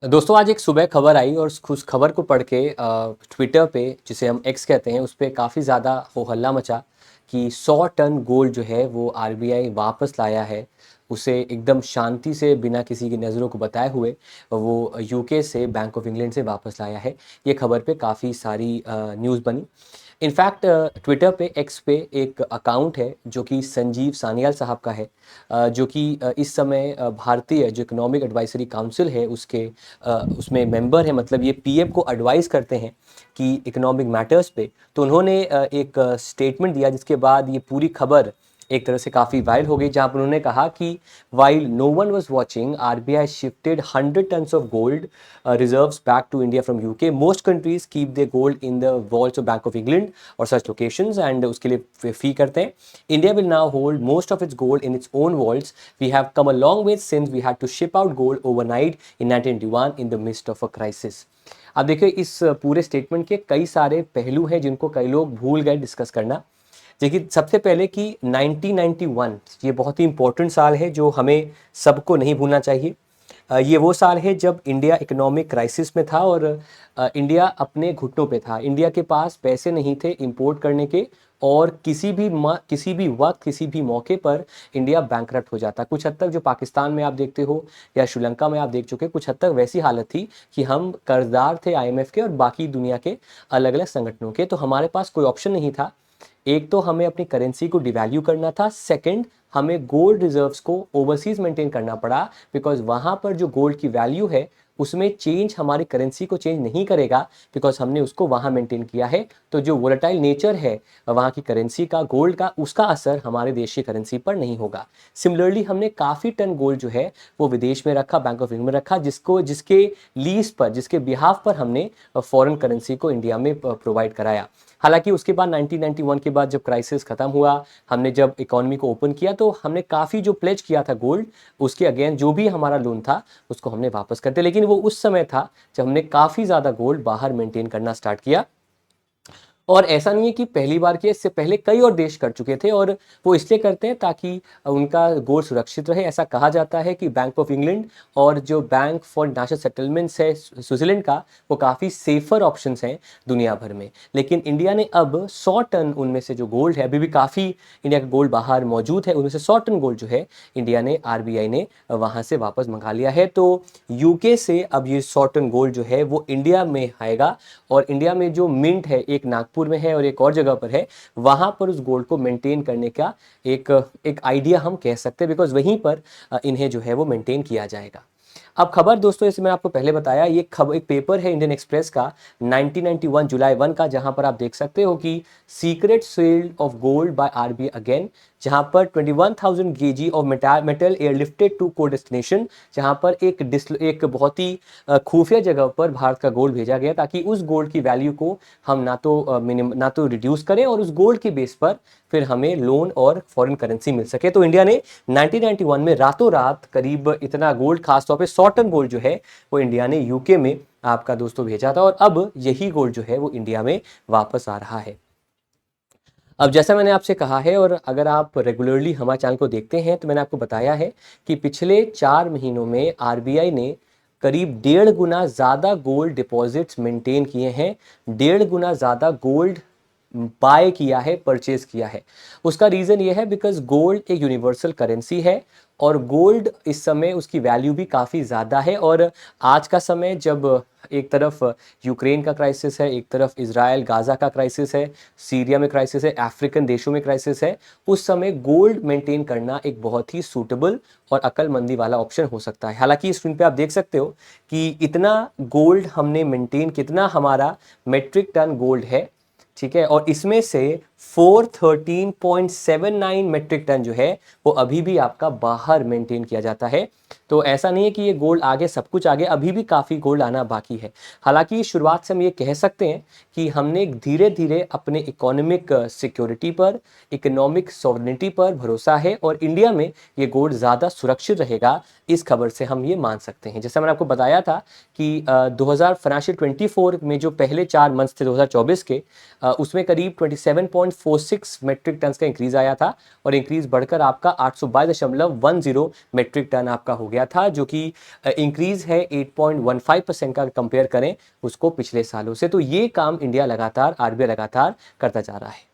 दोस्तों आज एक सुबह खबर आई और उस खबर को पढ़ के ट्विटर पे जिसे हम एक्स कहते हैं उस पे काफ़ी ज़्यादा हो हल्ला मचा कि 100 टन गोल्ड जो है वो आरबीआई वापस लाया है। उसे एकदम शांति से बिना किसी की नज़रों को बताए हुए वो यूके से बैंक ऑफ इंग्लैंड से वापस लाया है। ये खबर पे काफ़ी सारी न्यूज़ बनी। इनफैक्ट ट्विटर पे एक्स पे एक अकाउंट है जो कि संजीव सान्याल साहब का है, जो कि इस समय भारतीय जो इकोनॉमिक एडवाइजरी काउंसिल है उसके उसमें मेंबर है, मतलब ये पीएम को एडवाइस करते हैं कि इकोनॉमिक मैटर्स पे। तो उन्होंने एक स्टेटमेंट दिया जिसके बाद ये पूरी खबर एक तरह से काफ़ी वायरल हो गई, जहाँ पर उन्होंने कहा कि while no one was watching RBI shifted 100 tons of gold reserves back to India from UK. Most countries keep their gold in the vaults of Bank of England or such locations and उसके लिए fee करते हैं. India will now hold most of its gold in its own vaults. We have come a long way since we had to ship out gold overnight in 1991 in the midst of a crisis. अब देखिए इस पूरे statement के कई सारे पहलू हैं जिनको कई लोग भूल गए डिस्कस करना। देखिए सबसे पहले कि 1991 ये बहुत ही इंपॉर्टेंट साल है जो हमें सबको नहीं भूलना चाहिए। ये वो साल है जब इंडिया इकोनॉमिक क्राइसिस में था और इंडिया अपने घुटनों पे था। इंडिया के पास पैसे नहीं थे इंपोर्ट करने के और किसी भी वक्त किसी भी मौके पर इंडिया बैंकरप्ट हो जाता। कुछ हद तक जो पाकिस्तान में आप देखते हो या श्रीलंका में आप देख चुके, कुछ हद तक वैसी हालत थी कि हम कर्जदार थे आईएमएफ के और बाकी दुनिया के अलग अलग संगठनों के। तो हमारे पास कोई ऑप्शन नहीं था। एक तो हमें अपनी करेंसी को डिवैल्यू करना था, सेकंड हमें गोल्ड रिजर्व्स को ओवरसीज मेंटेन करना पड़ा बिकॉज वहां पर जो गोल्ड की वैल्यू है उसमें चेंज हमारी करेंसी को चेंज नहीं करेगा बिकॉज हमने उसको वहां मेंटेन किया है। तो जो वोलेटाइल नेचर है वहां की करेंसी का, गोल्ड का, उसका असर हमारे देश की करेंसी पर नहीं होगा। सिमिलरली हमने काफ़ी टन गोल्ड जो है वो विदेश में रखा, बैंक ऑफ इंग्लैंड में रखा, जिसके लीज पर, जिसके बिहाफ पर हमने फॉरेन करेंसी को इंडिया में प्रोवाइड कराया। हालांकि उसके बाद 1991 के बाद जब क्राइसिस खत्म हुआ, हमने जब इकोनॉमी को ओपन किया तो हमने काफ़ी जो प्लेज किया था गोल्ड, उसके अगेन जो भी हमारा लोन था उसको हमने वापस कर दिया। लेकिन वो उस समय था जब हमने काफ़ी ज़्यादा गोल्ड बाहर मेंटेन करना स्टार्ट किया। और ऐसा नहीं है कि पहली बार किया, इससे पहले कई और देश कर चुके थे और वो इसलिए करते हैं ताकि उनका गोल्ड सुरक्षित रहे। ऐसा कहा जाता है कि बैंक ऑफ इंग्लैंड और जो बैंक फॉर नेशनल सेटलमेंट्स है स्विट्जरलैंड का, वो काफ़ी सेफर ऑप्शंस हैं दुनिया भर में। लेकिन इंडिया ने अब 100 टन उनमें से जो गोल्ड है, अभी भी काफ़ी इंडिया का गोल्ड बाहर मौजूद है, उनमें से 100 टन गोल्ड जो है इंडिया ने, आरबीआई ने वहाँ से वापस मंगा लिया है। तो यूके से अब ये 100 टन गोल्ड जो है वो इंडिया में आएगा और इंडिया में जो मिंट है, एक नागपुर में है और एक और जगह पर है, वहाँ पर उस गोल्ड को मेंटेन करने का एक एक आइडिया हम कह सकते हैं बिकॉज वहीं पर इन्हें जो है वो मेंटेन किया जाएगा। अब खबर दोस्तों, जैसे मैंने आपको पहले बताया, ये खबर एक पेपर है इंडियन एक्सप्रेस का 1991 जुलाई 1 का, जहां पर आप देख सकते हो कि secret sale of gold by RBI again, जहां पर 21,000 KG of metal airlifted to को डेस्टिनेशन, जहां पर एक बहुत ही खुफिया जगह पर भारत का गोल्ड भेजा गया ताकि उस गोल्ड की वैल्यू को हम ना तो रिड्यूस करें और उस गोल्ड के बेस पर फिर हमें लोन और फॉरेन करेंसी मिल सके। तो इंडिया ने 1991 में रातों रात करीब इतना गोल्ड, खासतौर पे 100 टन गोल्ड जो है वो इंडिया ने यूके में आपका दोस्तों भेजा था और अब यही गोल्ड जो है वो इंडिया में वापस आ रहा है। अब जैसा मैंने आपसे कहा है और अगर आप रेगुलरली हमारे चैनल को देखते हैं तो मैंने आपको बताया है कि पिछले 4 महीनों में आरबीआई ने करीब 1.5 गुना ज़्यादा गोल्ड डिपॉजिट्स मेंटेन किए हैं, 1.5 गुना ज़्यादा गोल्ड बाय किया है, परचेज किया है। उसका रीज़न ये है बिकॉज गोल्ड एक यूनिवर्सल करेंसी है और गोल्ड इस समय उसकी वैल्यू भी काफ़ी ज़्यादा है। और आज का समय जब एक तरफ यूक्रेन का क्राइसिस है, एक तरफ इजराइल गाज़ा का क्राइसिस है, सीरिया में क्राइसिस है, अफ्रीकन देशों में क्राइसिस है, उस समय गोल्ड मेंटेन करना एक बहुत ही सूटेबल और अक्लमंदी वाला ऑप्शन हो सकता है। हालांकि स्क्रीन पे आप देख सकते हो कि इतना गोल्ड हमने मेंटेन, कितना हमारा मेट्रिक टन गोल्ड है, ठीक है, और इसमें से 413.79 मेट्रिक टन जो है वो अभी भी आपका बाहर मेंटेन किया जाता है। तो ऐसा नहीं है कि ये गोल्ड आगे सब कुछ आगे, अभी भी काफ़ी गोल्ड आना बाकी है। हालांकि शुरुआत से हम ये कह सकते हैं कि हमने धीरे धीरे अपने इकोनॉमिक सिक्योरिटी पर, इकोनॉमिक सॉवरेनिटी पर भरोसा है और इंडिया में ये गोल्ड ज़्यादा सुरक्षित रहेगा, इस खबर से हम ये मान सकते हैं। जैसा मैंने आपको बताया था कि 2000 फाइनेंशियल 24 में जो पहले 4 मंथ्स थे 2024 के, उसमें करीब 8.46 मेट्रिक टन का इंक्रीज आया था और इंक्रीज बढ़कर आपका 822.10 मेट्रिक टन आपका हो गया था, जो कि इंक्रीज है 8.15% का कंपेयर करें उसको पिछले सालों से। तो ये काम इंडिया लगातार, आरबीआई लगातार करता जा रहा है।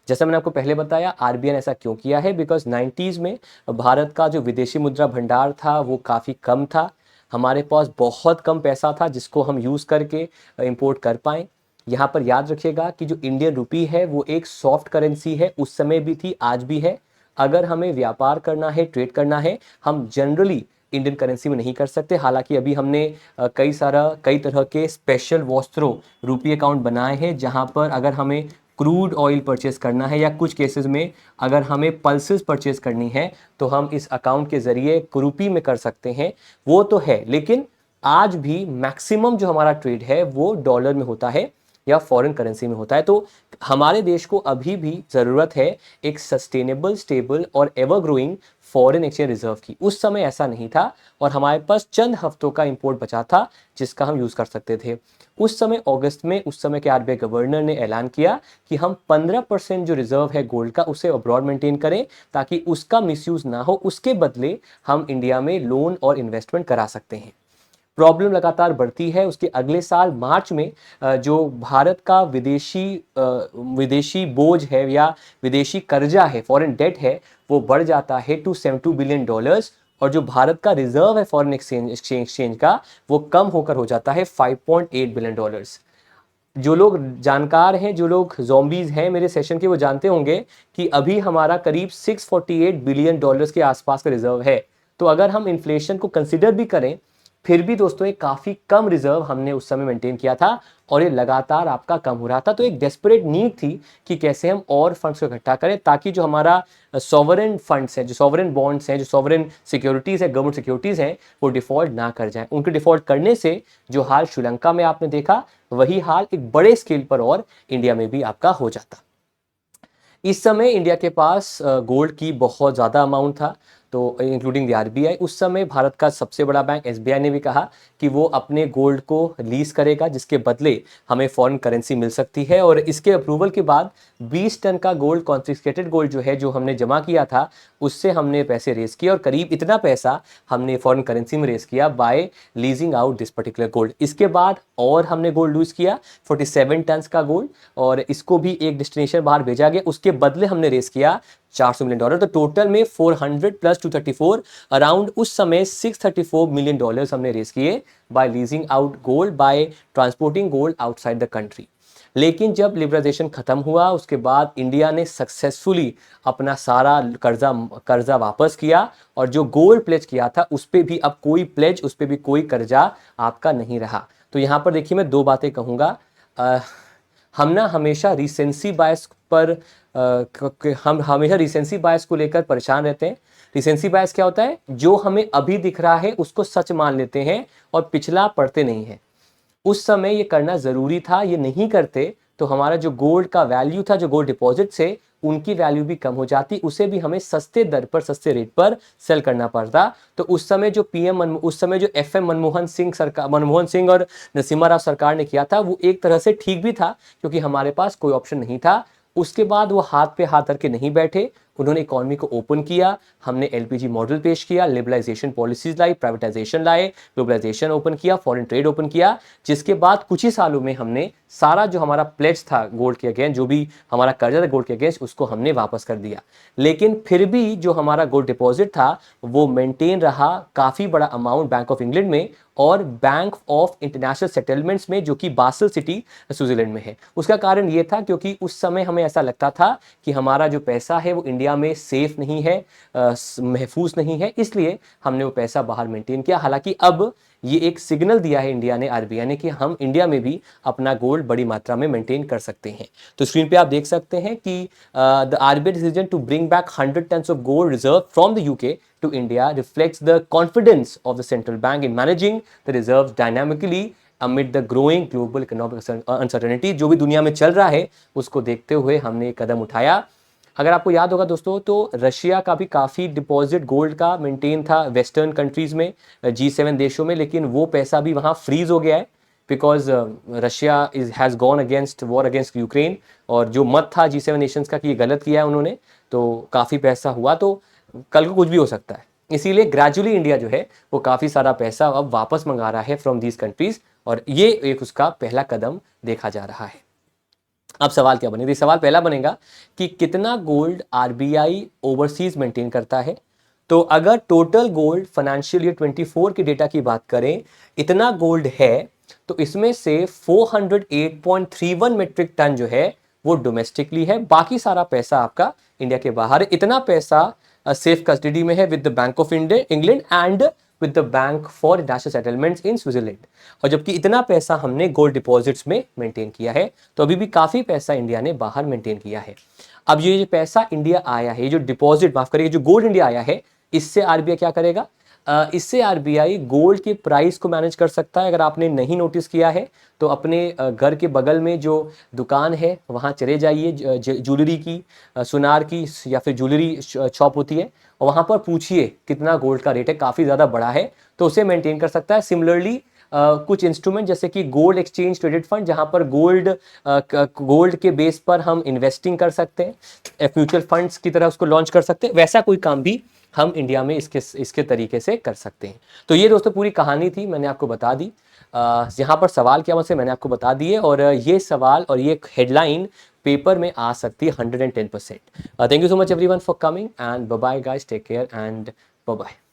जैसा मैंने आपको पहले बताया, आरबीआई ने ऐसा क्यों किया है, बिकॉज 90s में भारत का जो विदेशी मुद्रा भंडार था वो काफ़ी कम था। हमारे पास बहुत कम पैसा था जिसको हम यूज़ करके इंपोर्ट कर पाएँ। यहाँ पर याद रखिएगा कि जो इंडियन रुपी है वो एक सॉफ्ट करेंसी है, उस समय भी थी, आज भी है। अगर हमें व्यापार करना है, ट्रेड करना है, हम जनरली इंडियन करेंसी में नहीं कर सकते। हालांकि अभी हमने कई तरह के स्पेशल वस्त्रों रुपी अकाउंट बनाए हैं, जहां पर अगर हमें क्रूड ऑयल परचेस करना है या कुछ केसेस में अगर हमें पल्सेस परचेस करनी है तो हम इस अकाउंट के ज़रिए रुपी में कर सकते हैं, वो तो है। लेकिन आज भी मैक्सिमम जो हमारा ट्रेड है वो डॉलर में होता है या फॉरेन करेंसी में होता है। तो हमारे देश को अभी भी ज़रूरत है एक सस्टेनेबल, स्टेबल और ever growing foreign exchange reserve की। उस समय ऐसा नहीं था और हमारे पास चंद हफ्तों का इंपोर्ट बचा था जिसका हम यूज़ कर सकते थे। उस समय अगस्त में उस समय के आरबीआई गवर्नर ने ऐलान किया कि हम 15% जो रिजर्व है गोल्ड का उसे अब्रॉड मेंटेन करें ताकि उसका मिसयूज ना हो, उसके बदले हम इंडिया में लोन और इन्वेस्टमेंट करा सकते हैं। प्रॉब्लम लगातार बढ़ती है। उसके अगले साल मार्च में जो भारत का विदेशी बोझ है या विदेशी कर्जा है, फॉरेन डेट है, वो बढ़ जाता है टू $72 बिलियन और जो भारत का रिजर्व है फॉरेन एक्सचेंज का वो कम होकर हो जाता है $5.8 बिलियन। जो लोग जानकार हैं, जो लोग ज़ॉम्बीज़ हैं मेरे सेशन के, वो जानते होंगे कि अभी हमारा करीब $648 बिलियन के आसपास का रिजर्व है। तो अगर हम इन्फ्लेशन को कंसिडर भी करें फिर भी दोस्तों एक काफ़ी कम रिजर्व हमने उस समय मेंटेन किया था और ये लगातार आपका कम हो रहा था। तो एक डेस्परेट नीड थी कि कैसे हम और फंड्स को इकट्ठा करें ताकि जो हमारा सॉवरेन फंड्स हैं, जो सॉवरेन बॉन्ड्स हैं, जो सॉवरेन सिक्योरिटीज़ है, गवर्नमेंट सिक्योरिटीज़ हैं, वो डिफ़ॉल्ट ना कर जाएं। उनके डिफ़ॉल्ट करने से जो हाल श्रीलंका में आपने देखा वही हाल एक बड़े स्केल पर और इंडिया में भी आपका हो जाता। इस समय इंडिया के पास गोल्ड की बहुत ज़्यादा अमाउंट था, तो इंक्लूडिंग द आरबीआई। उस समय भारत का सबसे बड़ा बैंक एसबीआई ने भी कहा कि वो अपने गोल्ड को लीज करेगा जिसके बदले हमें फॉरेन करेंसी मिल सकती है। और इसके अप्रूवल के बाद 20 टन का गोल्ड, कॉन्फिस्केटेड गोल्ड जो है, जो हमने जमा किया था, उससे हमने पैसे रेस किए और करीब इतना पैसा हमने फॉरेन करेंसी में रेस किया by leasing out this particular gold. इसके बाद और हमने गोल्ड लूज किया 47 टन का गोल्ड और इसको भी एक डेस्टिनेशन बाहर भेजा गया, उसके बदले हमने रेस किया $400 मिलियन। तो टोटल में 400 प्लस 234 अराउंड उस समय $634 मिलियन हमने रेस किए by leasing out gold, by transporting gold outside the country. लेकिन जब लिबरलाइजेशन खत्म हुआ उसके बाद इंडिया ने सक्सेसफुली अपना सारा कर्जा वापस किया और जो गोल्ड प्लेज किया था उस पर भी अब कोई प्लेज, उस पर भी कोई कर्जा आपका नहीं रहा। तो यहाँ पर देखिए मैं दो बातें कहूँगा। हम ना हमेशा रिसेंसी बायस पर हम हमेशा रिसेंसी बायस को लेकर परेशान रहते हैं। रिसेंसी बायस क्या होता है? जो हमें अभी दिख रहा है उसको सच मान लेते हैं और पिछला पढ़ते नहीं है। उस समय ये करना ज़रूरी था, ये नहीं करते तो हमारा जो गोल्ड का वैल्यू था, जो गोल्ड डिपॉजिट से, उनकी वैल्यू भी कम हो जाती, उसे भी हमें सस्ते दर पर, सस्ते रेट पर सेल करना पड़ता। तो उस समय जो उस समय जो एफएम मनमोहन सिंह और नरसिम्हा राव सरकार ने किया था वो एक तरह से ठीक भी था क्योंकि हमारे पास कोई ऑप्शन नहीं था। उसके बाद वो हाथ पे हाथ रख के नहीं बैठे, उन्होंने इकोनॉमी को ओपन किया, हमने एलपीजी मॉडल पेश किया, लिबरलाइजेशन पॉलिसीज लाई, प्राइवेटाइजेशन लाए, ग्लोबलाइजेशन ओपन किया, फॉरेन ट्रेड ओपन किया, जिसके बाद कुछ ही सालों में हमने सारा जो हमारा प्लेज था गोल्ड के अगेंस्ट, जो भी हमारा कर्जा था गोल्ड के अगेंस्ट, उसको हमने वापस कर दिया। लेकिन फिर भी जो हमारा गोल्ड डिपॉजिट था वो मेंटेन रहा, काफ़ी बड़ा अमाउंट बैंक ऑफ इंग्लैंड में और बैंक ऑफ इंटरनेशनल सेटलमेंट्स में, जो कि बासल सिटी स्विट्जरलैंड में है। उसका कारण ये था क्योंकि उस समय हमें ऐसा लगता था कि हमारा जो पैसा है वो इंडिया में सेफ नहीं है, महफूज नहीं है, इसलिए हमने वो पैसा बाहर मेंटेन किया। हालांकि अब ये एक सिग्नल दिया है इंडिया ने, आरबीआई ने, कि हम इंडिया में भी अपना गोल्ड बड़ी मात्रा में मेंटेन कर सकते हैं। तो स्क्रीन पे आप देख सकते हैं कि the RBI decision to bring back 100 tons of gold reserve from the UK to India reflects the confidence of the central bank in managing the reserves dynamically amid the growing global economic uncertainty। जो भी दुनिया में चल रहा है उसको देखते हुए हमने एक कदम उठाया। अगर आपको याद होगा दोस्तों तो रशिया का भी काफ़ी डिपॉजिट गोल्ड का मेंटेन था वेस्टर्न कंट्रीज़ में, G7 देशों में, लेकिन वो पैसा भी वहाँ फ्रीज हो गया है। Because Russia has gone against war against Ukraine, और जो मत था G7 नेशंस का कि ये गलत किया है उन्होंने, तो काफ़ी पैसा हुआ, तो कल को कुछ भी हो सकता है। इसीलिए ग्रेजुअली इंडिया जो है वो काफ़ी सारा पैसा अब वापस मंगा रहा है फ्रॉम दीज कंट्रीज, और ये एक उसका पहला कदम देखा जा रहा है। अब सवाल क्या बनेगा? सवाल पहला बनेगा कि कितना गोल्ड आरबीआई ओवरसीज मेंटेन करता है। तो अगर टोटल गोल्ड फाइनेंशियल ईयर 24 के डेटा की बात करें, इतना गोल्ड है, तो इसमें से 408.31 मेट्रिक टन जो है वो डोमेस्टिकली है, बाकी सारा पैसा आपका इंडिया के बाहर है। इतना पैसा सेफ कस्टडी में है with the bank of England and with the bank for international settlements in Switzerland, और जबकि इतना पैसा हमने गोल्ड डिपॉजिट्स में मेंटेन किया है। तो अभी भी काफ़ी पैसा इंडिया ने बाहर मेंटेन किया है। अब ये जो पैसा इंडिया आया है, ये जो डिपॉजिट, माफ करिए, जो गोल्ड इंडिया आया है, इससे आरबीआई क्या करेगा? इससे आरबीआई गोल्ड के प्राइस को मैनेज कर सकता है। अगर आपने नहीं नोटिस किया है तो अपने घर के बगल में जो दुकान है वहाँ चले जाइए, ज्वेलरी की, सुनार की या फिर ज्वेलरी शॉप होती है, और वहाँ पर पूछिए कितना गोल्ड का रेट है, काफ़ी ज़्यादा बड़ा है, तो उसे मेंटेन कर सकता है। सिमिलरली कुछ इंस्ट्रूमेंट जैसे कि गोल्ड एक्सचेंज ट्रेडेड फंड, जहां पर गोल्ड के बेस पर हम इन्वेस्टिंग कर सकते हैं, म्यूचुअल फंड्स की तरह उसको लॉन्च कर सकते हैं, वैसा कोई काम भी हम इंडिया में इसके तरीके से कर सकते हैं। तो ये दोस्तों पूरी कहानी थी, मैंने आपको बता दी। यहाँ पर सवाल क्या मुझसे मैंने आपको बता दिए, और ये सवाल और ये हेडलाइन पेपर में आ सकती है 110%। Thank you so much everyone for coming, and bye bye guys, take care and bye bye.